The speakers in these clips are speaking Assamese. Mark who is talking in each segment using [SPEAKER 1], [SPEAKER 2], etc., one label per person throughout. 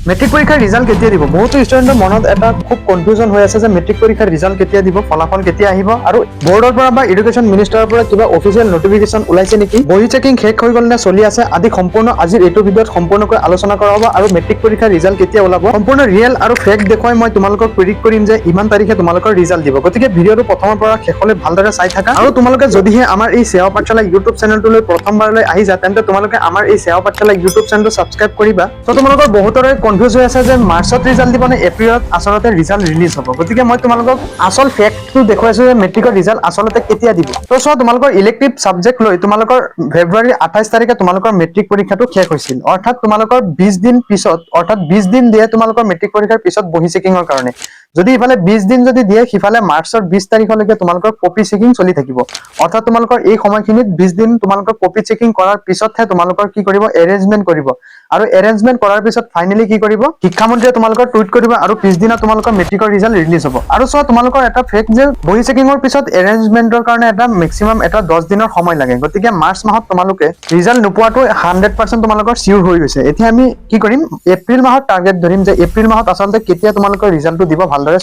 [SPEAKER 1] মেট্ৰিক পৰীক্ষাৰ ৰিজাল্ট কেতিয়া দিব? বহুতো ষ্টুডেণ্টৰ মনত এটা খুব কনফিউজন হৈ আছে যে মেট্ৰিক পৰীক্ষাৰ ৰিজাল্ট কেতিয়া দিব, ফলাফল কেতিয়া আহিব, আৰু বৰ্ডৰ পৰা বা এডুকেশ্যন মিনিষ্টাৰৰ পৰা কিবা অফিচিয়েল নটিফিকেশ্যন ওলাইছে নেকি, বহি চেকিং শেষ হৈ গ'ল নে চলি আছে আদি সম্পূৰ্ণ আজিৰ এইটো ভিডিঅ'ত সম্পূৰ্ণকৈ আলোচনা কৰা হ'ব। আৰু মেট্ৰিক পৰীক্ষাৰ ৰিজাল্ট কেতিয়া ওলাব সম্পূৰ্ণ ৰিয়েল আৰু ফেক্ট দেখুৱাই মই তোমালোকক প্ৰেডিক্ট কৰিম যে ইমান তাৰিখে তোমালোকৰ ৰিজাল্ট দিব। গতিকে ভিডিঅ'টো প্ৰথমৰ পৰা শেষলৈ ভালদৰে চাই থাকা। আৰু তোমালোকে যদিহে আমাৰ এই সেৱা পাঠশালা ইউটিউব চেনেলটোলৈ প্ৰথমবাৰলৈ আহি যায় তেন্তে তোমালোকে আমাৰ এই সেৱা পাঠশালা ইউটিউব চেনেলটো ছাবস্ক্ৰাইব কৰিবা। তো তোমালোকৰ বহুতৰে কনফিউজ হৈ আছে যে মাৰ্চত ৰিজাল্ট দিব নে এপ্ৰিলত আচলতে ৰিজাল্ট ৰিলিজ হ'ব। গতিকে মই তোমালোকক আচল ফেক্টটো দেখুৱাইছো যে মেট্ৰিকৰ ৰিজাল্ট আচলতে কেতিয়া দিব। তো চোৱা, তোমালোকৰ ইলেক্টিভ ছাবজেক্ট লৈ তোমালোকৰ ফেব্ৰুৱাৰী 28 তাৰিখে তোমালোকৰ মেট্ৰিক পৰীক্ষাটো শেষ হৈছিল। অৰ্থাৎ তোমালোকৰ 20 দিন পিছত, অৰ্থাৎ 20 দিন দিয়ে তোমালোকৰ মেট্ৰিক পৰীক্ষাৰ পিছত বহি চেকিঙৰ কাৰণে। যদি ইফালে 20 দিন যদি দিয়ে, সিফালে মাৰ্চৰ 20 তাৰিখলৈকে তোমালোকৰ কপি চেকিং চলি থাকিব। অৰ্থাৎ তোমালোকৰ এই সময়খিনিত 20 দিন তোমালোকৰ কপি চেকিং কৰাৰ পিছতহে তোমালোকৰ কি কৰিব, এৰেঞ্জমেণ্ট কৰিব। আৰু এৰেঞ্জমেণ্ট কৰাৰ পিছত ফাইনেলি কি কৰিব, শিক্ষামন্ত্ৰীয়ে তোমালোকৰ টুইট কৰিব আৰু পিছদিনা তোমালোকৰ মেট্ৰিকৰ ৰিজাল্ট ৰিলিজ হ'ব। আৰু চোৱা, তোমালোকৰ এটা ফেক্ট যে বহি চেকিঙৰ পিছত এৰেঞ্জমেণ্টৰ কাৰণে এটা মেক্সিমাম এটা 10 দিনৰ সময় লাগে। গতিকে মাৰ্চ মাহত তোমালোকে ৰিজাল্ট নোপোৱাটো 100% তোমালোকৰ চিউৰ হৈ গৈছে। এতিয়া আমি কি কৰিম, এপ্ৰিল মাহত টাৰ্গেট ধৰিম যে এপ্ৰিল মাহত আচলতে কেতিয়া তোমালোকৰ ৰিজাল্টটো দিব ভালদৰে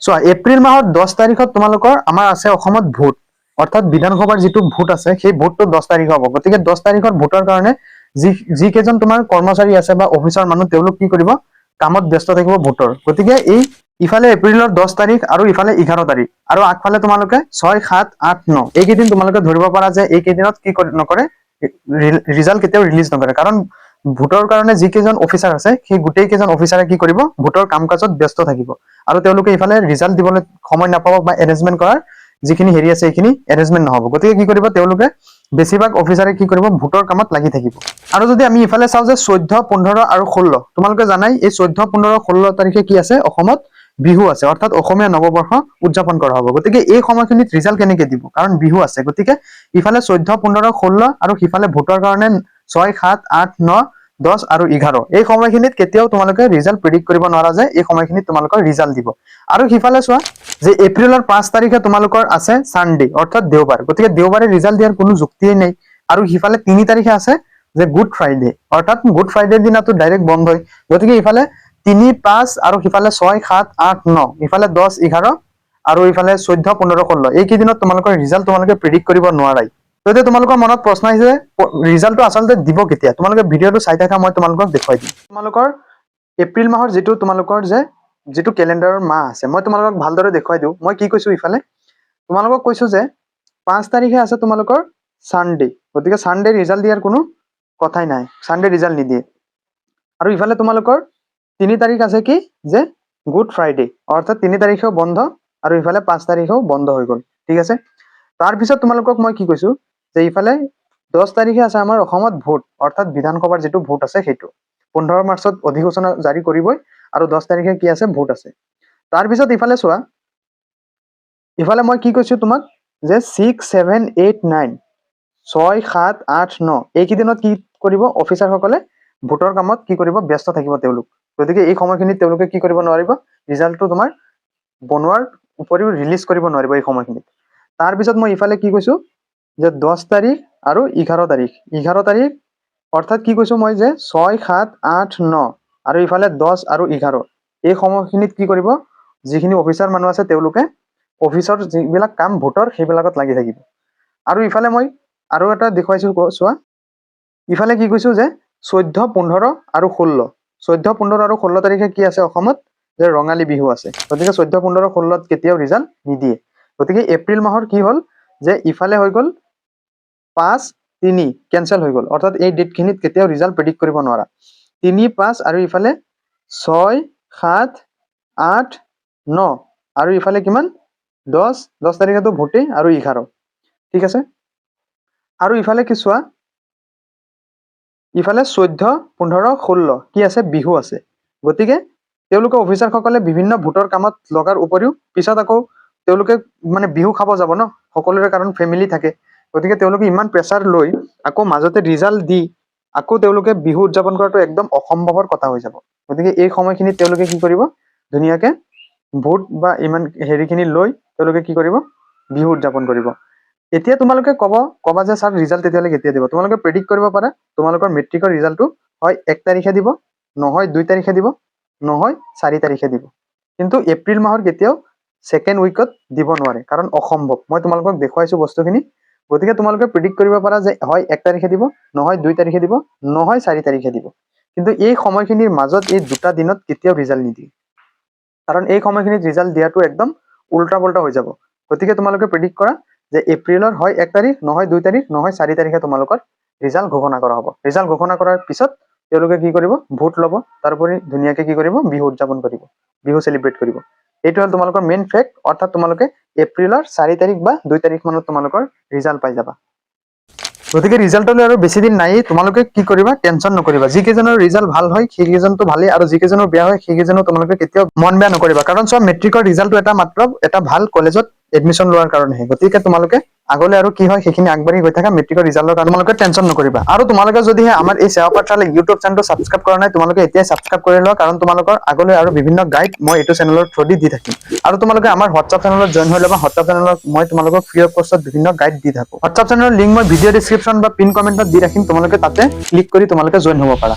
[SPEAKER 1] চোৱা এপ্ৰিল মাহৰ 10 তাৰিখত তোমালোকৰ আমাৰ আছে অসমত ভোট, অৰ্থাৎ বিধানসভাৰ যিটো ভোট আছে সেই ভোটটো 10 তাৰিখ হ'ব। গতিকে 10 তাৰিখৰ ভোটৰ কাৰণে যি কেইজন তোমাৰ কৰ্মচাৰী আছে বা অফিচাৰ মানুহ, তেওঁলোক কি কৰিব, কামত ব্যস্ত থাকিব ভোটৰ। গতিকে এই ইফালে এপ্ৰিলৰ 10 তাৰিখ আৰু ইফালে 11 তাৰিখ আৰু আগফালে তোমালোকে 6, 7, 8, 9 এইকেইদিন তোমালোকে ধৰিব পাৰা যে এইকেইদিনত কি নকৰে, ৰিজাল্ট কেতিয়াও ৰিলিজ নকৰে। কাৰণ ভোটৰ কাৰণে যি কেইজন অফিচাৰ আছে সেই গোটেই কেইজন অফিচাৰে কি কৰিব, ভোটৰ কাম কাজত ব্যস্ত থাকিব আৰু তেওঁলোকে ইফালে ৰিজাল্ট দিবলৈ সময় নাপাব বা এৰেঞ্জমেণ্ট কৰাৰ যিখিনি হেৰি আছে সেইখিনি এৰেঞ্জমেণ্ট নহ'ব। গতিকে কি কৰিব, তেওঁলোকে বেছিভাগ অফিচাৰে কি কৰিব, ভোটৰ কামত লাগি থাকিব। আৰু যদি আমি ইফালে চাওঁ যে 14, 15 আৰু 16, তোমালোকে জানাই এই 14, 15, 16 তাৰিখে কি আছে, অসমত বিহু আছে, অৰ্থাৎ অসমীয়া নৱবৰ্ষ উদযাপন কৰা হ'ব। গতিকে এই সময়খিনিত ৰিজাল্ট কেনেকে দিব, কাৰণ বিহু আছে। গতিকে ইফালে 14, 15, 16 আৰু সিফালে ভোটৰ কাৰণে 6, 7, 8, 9, 10 আৰু 11 এই সময়খিনিত কেতিয়াও তোমালোকে ৰিজাল্ট প্ৰেডিক্ট কৰিব নোৱাৰা যে এই সময়খিনিত তোমালোকৰ ৰিজাল্ট দিব। আৰু সিফালে চোৱা যে এপ্ৰিলৰ 5 তাৰিখে তোমালোকৰ আছে ছানডে, অৰ্থাৎ দেওবাৰ। গতিকে দেওবাৰে ৰিজাল্ট দিয়াৰ কোনো যুক্তিয়েই নাই। আৰু সিফালে 3 তাৰিখে আছে যে গুড ফ্ৰাইডে, অৰ্থাৎ গুড ফ্ৰাইডেৰ দিনাটো ডাইৰেক্ট বন্ধ হয়। গতিকে ইফালে 3, 5 আৰু সিফালে 6, 7, 8, 9 ইফালে 10, 11 আৰু ইফালে 14, 15, 16 এইকেইদিনত তোমালোকৰ ৰিজাল্ট তোমালোকে প্ৰেডিক্ট কৰিব নোৱাৰাই। যদি তোমালোকৰ মনত প্ৰশ্ন আহিছে ৰিজাল্টটো আচলতে দিব কেতিয়া, তোমালোকে ভিডিঅ'টো চাই থাকা, মই তোমালোকক দেখুৱাই দিম। তোমালোকৰ এপ্ৰিল মাহৰ যিটো কেলেণ্ডাৰৰ মাহ আছে, মই তোমালোকক ভালদৰে দেখুৱাই দিওঁ। মই কি কৈছো, ইফালে তোমালোকক কৈছো যে 5 তাৰিখে আছে তোমালোকৰ ছানডে। গতিকে ছানডে ৰিজাল্ট দিয়াৰ কোনো কথাই নাই, ছানডে ৰিজাল্ট নিদিয়ে। আৰু ইফালে তোমালোকৰ 3 তাৰিখ আছে কি, যে গুড ফ্ৰাইডে, অৰ্থাৎ 3 তাৰিখেও বন্ধ আৰু ইফালে 5 তাৰিখেও বন্ধ হৈ গ'ল। ঠিক আছে, তাৰপিছত তোমালোকক মই কি কৈছো যে ইফালে 10 তাৰিখে আছে আমাৰ অসমত ভোট, অৰ্থাৎ বিধানসভাৰ যিটো ভোট আছে সেইটো 15 মাৰ্চত অধিসূচনা জাৰি কৰিবই আৰু 10 তাৰিখে কি আছে, ভোট আছে। তাৰপিছত ইফালে চোৱা, ইফালে মই কি কৈছো তোমাক যে 6, 7, 8, 9 6, 7, 8, 9 এইকেইদিনত কি কৰিব, অফিচাৰসকলে ভোটৰ কামত কি কৰিব, ব্যস্ত থাকিব তেওঁলোক। গতিকে এই সময়খিনিত তেওঁলোকে কি কৰিব নোৱাৰিব, ৰিজাল্টটো তোমাৰ বনোৱাৰ উপৰিও ৰিলিজ কৰিব নোৱাৰিব এই সময়খিনিত। তাৰপিছত মই ইফালে কি কৈছো যে 10 তাৰিখ আৰু 11 তাৰিখ 11 তাৰিখ অৰ্থাৎ কি কৈছো মই যে 6, 7, 8, 9 আৰু ইফালে 10 আৰু 11 এই সময়খিনিত কি কৰিব, যিখিনি অফিচাৰ মানুহ আছে তেওঁলোকে অফিচৰ যিবিলাক কাম ভোটৰ সেইবিলাকত লাগি থাকিব। আৰু ইফালে মই আৰু এটা দেখুৱাইছো, চোৱা ইফালে কি কৈছো যে 14, 15 আৰু 16 14, 15 আৰু 16 তাৰিখে কি আছে অসমত, যে ৰঙালী বিহু আছে। গতিকে 14, 15, 16 কেতিয়াও ৰিজাল্ট নিদিয়ে। গতিকে এপ্ৰিল মাহৰ কি হ'ল, যে ইফালে হৈ গ'ল 5, 3 কেনচেল হৈ গ'ল, অৰ্থাৎ এই ডেটখিনিত কেতিয়াও ৰিজাল্ট প্ৰেডিক্ট কৰিব নোৱাৰা। 3, 5 আৰু ইফালে 6, 7, 8, 9 আৰু ইফালে কিমান, 10 তাৰিখেতো ভোটেই আৰু 11। ঠিক আছে, আৰু ইফালে কি চোৱা, ইফালে 14, 15, 16 কি আছে, বিহু আছে। গতিকে তেওঁলোকে অফিচাৰসকলে বিভিন্ন ভোটৰ কামত লগাৰ উপৰিও পিছত আকৌ তেওঁলোকে মানে বিহু খাব যাব ন, সকলোৰে কাৰণ ফেমিলি থাকে। গতিকে তেওঁলোকে ইমান প্ৰেছাৰ লৈ আকৌ মাজতে ৰিজাল্ট দি আকৌ তেওঁলোকে বিহু উদযাপন কৰাটো একদম অসম্ভৱৰ কথা হৈ যাব। গতিকে এই সময়খিনিত তেওঁলোকে কি কৰিব, ধুনীয়াকে ভোট বা ইমান হেৰিখিনি লৈ তেওঁলোকে কি কৰিব, বিহু উদযাপন কৰিব। এতিয়া তোমালোকে কবা যে ছাৰ ৰিজাল্ট তেতিয়াহ'লে কেতিয়া দিব, তোমালোকে প্ৰেডিক্ট কৰিব পাৰা তোমালোকৰ মেট্ৰিকৰ ৰিজাল্টটো হয় 1 তাৰিখে দিব, নহয় 2 তাৰিখে দিব, নহয় 4 তাৰিখে দিব। কিন্তু এপ্ৰিল মাহৰ কেতিয়াও ছেকেণ্ড উইকত দিব নোৱাৰে, কাৰণ অসম্ভৱ। মই তোমালোকক দেখুৱাইছো বস্তুখিনি। গতিকে তোমালোকে প্ৰিডিক্ট কৰিব পাৰা যে হয় 1 তাৰিখে দিব, নহয় 2 তাৰিখে দিব, নহয় 4 তাৰিখে দিব। কিন্তু এই সময়খিনিৰ মাজত এই দুটা দিনত কেতিয়াও ৰিজাল্ট নিদিয়ে, কাৰণ এই সময়খিনিত ৰিজাল্ট দিয়াটো একদম উল্টা পল্টা হৈ যাব। গতিকে তোমালোকে প্ৰিডিক্ট কৰা যে এপ্ৰিলৰ হয় 1 তাৰিখ, নহয় 2 তাৰিখ, নহয় 4 তাৰিখে তোমালোকৰ ৰিজাল্ট ঘোষণা কৰা হ'ব। ৰিজাল্ট ঘোষণা কৰাৰ পিছত তেওঁলোকে কি কৰিব, ভোট ল'ব, তাৰোপৰি ধুনীয়াকে কি কৰিব, বিহু উদযাপন কৰিব, বিহু চেলিব্ৰেট কৰিব। এইটো হ'ল তোমালোকৰ মেইন ফেক্ট, অৰ্থাৎ তোমালোকে এপ্ৰিলৰ 4 তাৰিখ বা 2 তাৰিখ মানত তোমালোকৰ ৰিজাল্ট পাই যাবা। গতিকে ৰিজাল্টলৈ আৰু বেছি দিন নাই, তোমালোকে কি কৰিবা, টেনচন নকৰিবা। যিকেইজনৰ ৰিজাল্ট ভাল হয় সেইকেইজনটো ভালেই, আৰু যিকেইজনৰ বেয়া হয় সেইকেইজনৰ তোমালোকে কেতিয়াও মন বেয়া নকৰিবা, কাৰণ চোৱা মেট্ৰিকৰ ৰিজাল্টটো এটা মাত্ৰ এটা ভাল কলেজত এডমিশ্যন লোৱাৰ কাৰণেহে। গতিকে তোমালোকে আগলৈ আৰু কি হয় সেইখিনি আগবাঢ়ি গৈ থাকা, মেট্ৰিকৰ ৰিজাল্টৰ কাৰণে তোমালোকে টেনচন নকৰিবা। আৰু তোমালোকে যদিহে আমাৰ এই সেৱা পাঠশালা ইউটিউব চেনেলটো ছাবস্ক্ৰাইব কৰা নাই, তোমালোকে এতিয়াই ছাবস্ক্ৰাইব কৰি লোৱা, কাৰণ তোমালোকৰ আগলৈ আৰু বিভিন্ন গাইড মই এইটো চেনেলৰ থ্ৰুদি দি থাকিম। আৰু তোমালোকে আমাৰ হোৱাটছআপ চেনেলত জইন হৈ ল'বা। হোৱাটছআপ চেনেলত মই তোমালোকক ফ্ৰী অফ কষ্টত বিভিন্ন গাইড দি থাকোঁ। হোৱাটছআপ চেনেলৰ লিংক মই ভিডিঅ' ডিছক্ৰিপশ্যন বা পিন কমেণ্টত দি ৰাখিম, তোমালোকে তাতে ক্লিক কৰি তোমালোকে জইন হ'ব পাৰা।